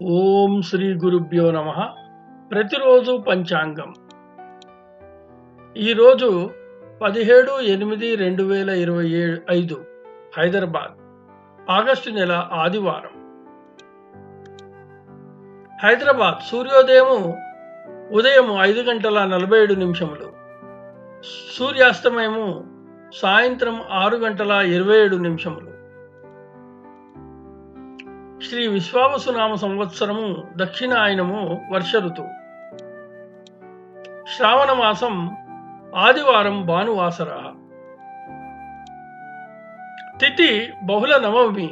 ఓం శ్రీ గురుభ్యో నమః. ప్రతిరోజు పంచాంగం. ఈరోజు 17/8/2025 హైదరాబాద్, ఆగస్టు నెల ఆదివారం. హైదరాబాద్ సూర్యోదయము ఉదయం 5:47, సూర్యాస్తమయము సాయంత్రం 6:27. శ్రీ విశ్వావసునామ సంవత్సరము దక్షిణాయనము వర్ష ఋతువు. శ్రావణ మాసం ఆదివారం భానువాసర. తిథి బహుళ నవమి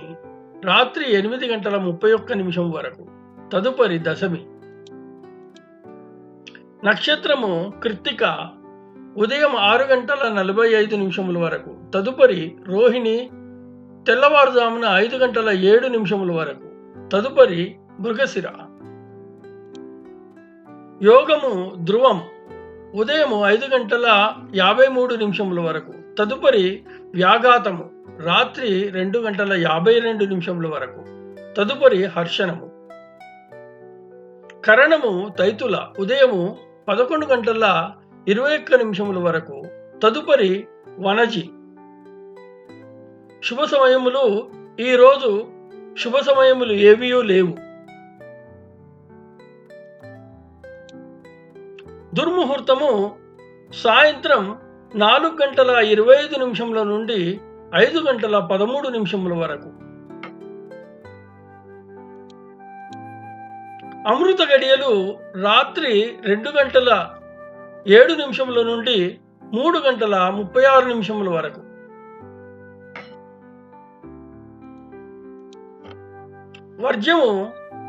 రాత్రి 8:31 వరకు, తదుపరి దశమి. నక్షత్రము కృత్తిక ఉదయం 6:45 వరకు, తదుపరి రోహిణి తెల్లవారుజామున 5:07 వరకు, తదుపరి మృగశిర. యోగము ధ్రువం ఉదయం 5:53 వరకు, తదుపరి వ్యాఘాతము రాత్రి 2:52 వరకు, తదుపరి హర్షణము. కరణము తైతుల ఉదయము 11:21 వరకు, తదుపరి వనజి. శుభ సమయములు ఈరోజు శుభ సమయములు ఏవీ లేవు. దుర్ముహూర్తము సాయంత్రం 4:25 నుండి 5:13 వరకు. అమృత గడియలు రాత్రి 2:07 నుండి 3:36 వరకు. వర్జ్యము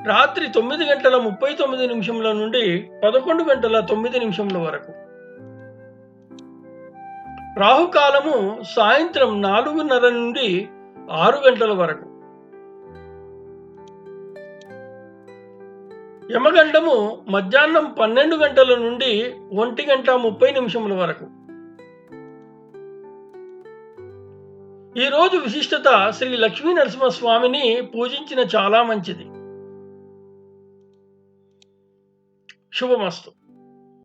రాత్రి 9:39 నుండి 11:09 వరకు. రాహుకాలము సాయంత్రం 4:30 నుండి 6 గంటల వరకు. యమగండము మధ్యాహ్నం 12 గంటల నుండి 1:30 వరకు. ఈ రోజు విశిష్టత శ్రీ లక్ష్మీ నరసింహస్వామిని పూజించిన చాలా మంచిది. శుభమస్తు.